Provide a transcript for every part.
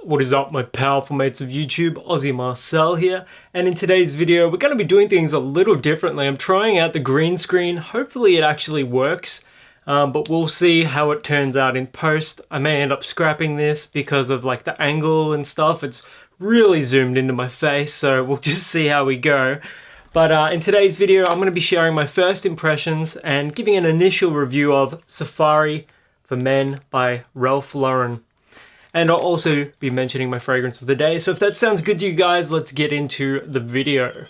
What is up, my powerful mates of YouTube? Aussie Marcel here, and in today's video we're going to be doing things a little differently. I'm trying out the green screen. Hopefully it actually works, but we'll see how it turns out in post. I may end up scrapping this because of like the angle and stuff. It's really zoomed into my face, so we'll just see how we go. But in today's video I'm going to be sharing my first impressions and giving an initial review of Safari for Men by Ralph Lauren. And I'll also be mentioning my fragrance of the day. So if that sounds good to you guys, let's get into the video.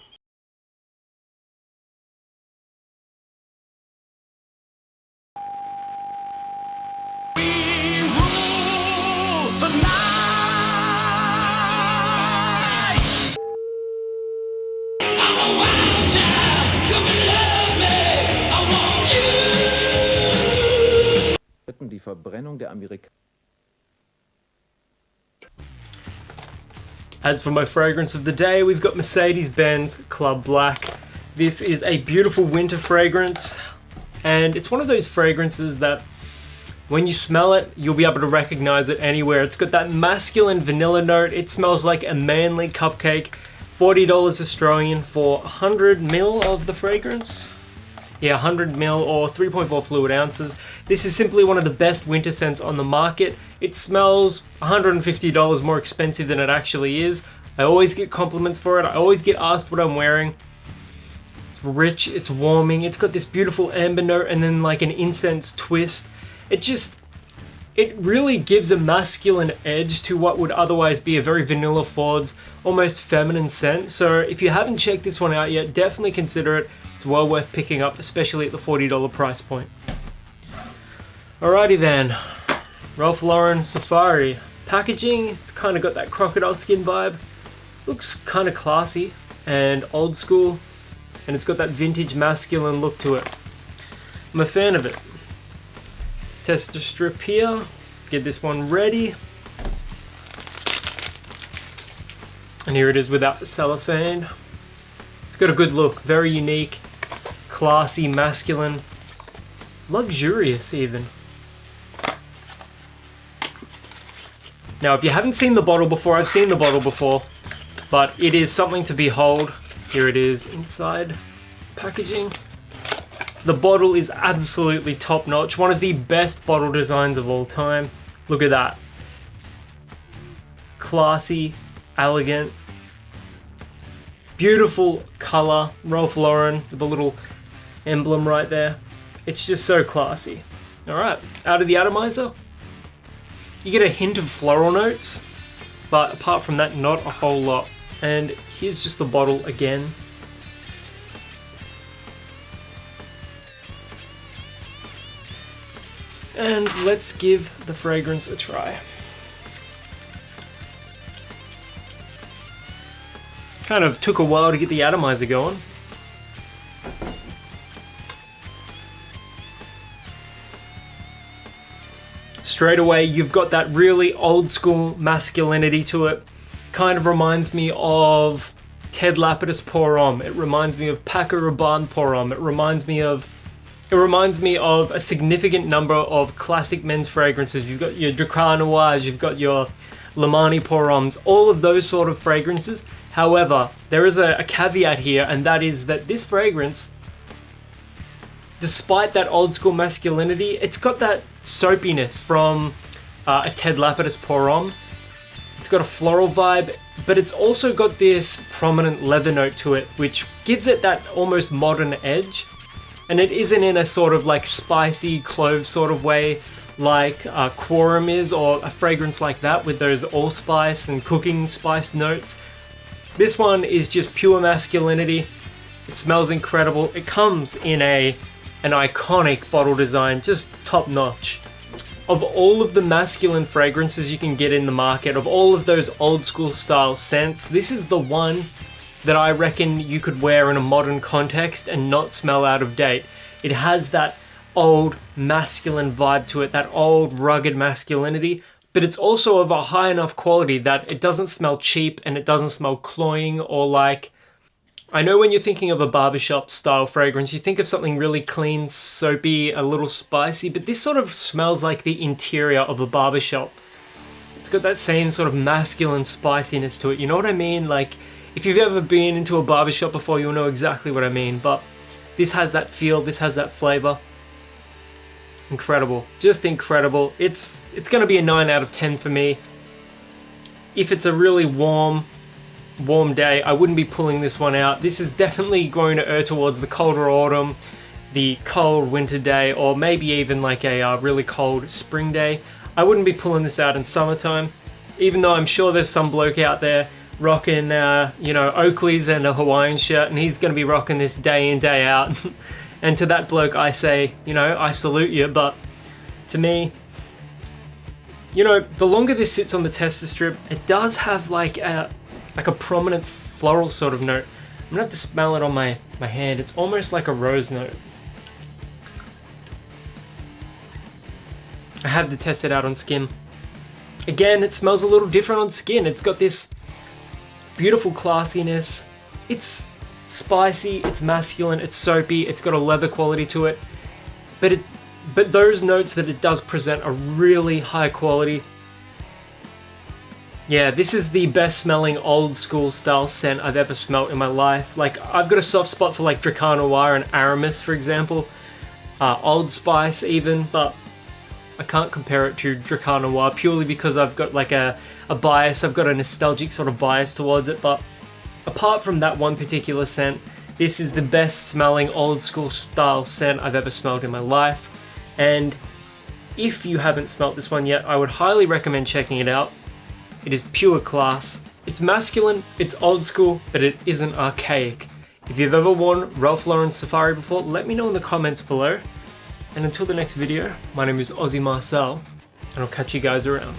Die Verbrennung der Amerikaner. As for my fragrance of the day, we've got Mercedes-Benz Club Black. This is a beautiful winter fragrance, and it's one of those fragrances that when you smell it, you'll be able to recognize it anywhere. It's got that masculine vanilla note. It smells like a manly cupcake. $40 Australian for 100 ml of the fragrance. Yeah, 100 ml or 3.4 fluid ounces. This is simply one of the best winter scents on the market. It smells $150 more expensive than it actually is. I always get compliments for it. I always get asked what I'm wearing. It's rich, it's warming, it's got this beautiful amber note and then like an incense twist. It really gives a masculine edge to what would otherwise be a very vanilla forwards, almost feminine scent. So if you haven't checked this one out yet, definitely consider it. It's well worth picking up, especially at the $40 price point. Alrighty then, Ralph Lauren Safari. Packaging, it's kind of got that crocodile skin vibe. Looks kind of classy and old school, and it's got that vintage masculine look to it. I'm a fan of it. Tester strip here, get this one ready. And here it is without the cellophane. It's got a good look, very unique, classy, masculine, luxurious even. Now if you haven't seen the bottle before, I've seen the bottle before, but it is something to behold. Here it is inside packaging. The bottle is absolutely top notch, one of the best bottle designs of all time. Look at that. Classy, elegant, beautiful color, Ralph Lauren with a little emblem right there. It's just so classy. Alright, out of the atomizer, you get a hint of floral notes, but apart from that, not a whole lot. And here's just the bottle again. And let's give the fragrance a try. Kind of took a while to get the atomizer going. Straight away, you've got that really old school masculinity to it. Kind of reminds me of Ted Lapidus Pour Homme. It reminds me of Paco Rabanne Pour Homme. It reminds me of a significant number of classic men's fragrances. You've got your Drakkar Noirs, you've got your Lemani Pour Hommes, all of those sort of fragrances. However, there is a caveat here, and that is that this fragrance, despite that old school masculinity, it's got that soapiness from a Ted Lapidus Pour Homme. It's got a floral vibe, but it's also got this prominent leather note to it, which gives it that almost modern edge. And it isn't in a sort of like spicy clove sort of way like Quorum is, or a fragrance like that with those allspice and cooking spice notes. This one is just pure masculinity. It smells incredible. It comes in an iconic bottle design, just top notch. Of all of the masculine fragrances you can get in the market, of all of those old school style scents, this is the one that I reckon you could wear in a modern context and not smell out of date. It has that old masculine vibe to it, that old rugged masculinity, but it's also of a high enough quality that it doesn't smell cheap and it doesn't smell cloying or like I know when you're thinking of a barbershop style fragrance, you think of something really clean, soapy, a little spicy, but this sort of smells like the interior of a barbershop. It's got that same sort of masculine spiciness to it. You know what I mean? Like, if you've ever been into a barbershop before, you'll know exactly what I mean. But this has that feel, this has that flavor. Incredible, just incredible. It's gonna be a 9 out of 10 for me. If it's a really warm day, I wouldn't be pulling this one out. This is definitely going to err towards the colder autumn, the cold winter day, or maybe even like a really cold spring day. I wouldn't be pulling this out in summertime, even though I'm sure there's some bloke out there rocking, you know, Oakley's and a Hawaiian shirt, and he's going to be rocking this day in, day out. And to that bloke, I say, you know, I salute you. But to me, you know, the longer this sits on the tester strip, it does have like a prominent floral sort of note. I'm gonna have to smell it on my hand. It's almost like a rose note. I had to test it out on skin. Again, it smells a little different on skin. It's got this beautiful classiness. It's spicy, it's masculine, it's soapy, it's got a leather quality to it. But those notes that it does present are really high quality. Yeah, this is the best smelling old school style scent I've ever smelt in my life. Like, I've got a soft spot for like Drakkar Noir and Aramis, for example. Old Spice even, but I can't compare it to Drakkar Noir purely because I've got like a bias, I've got a nostalgic sort of bias towards it. But apart from that one particular scent, this is the best smelling old school style scent I've ever smelled in my life. And if you haven't smelt this one yet, I would highly recommend checking it out. It is pure class. It's masculine, it's old school, but it isn't archaic. If you've ever worn Ralph Lauren Safari before, let me know in the comments below. And until the next video, my name is Ozzy Marcel, and I'll catch you guys around.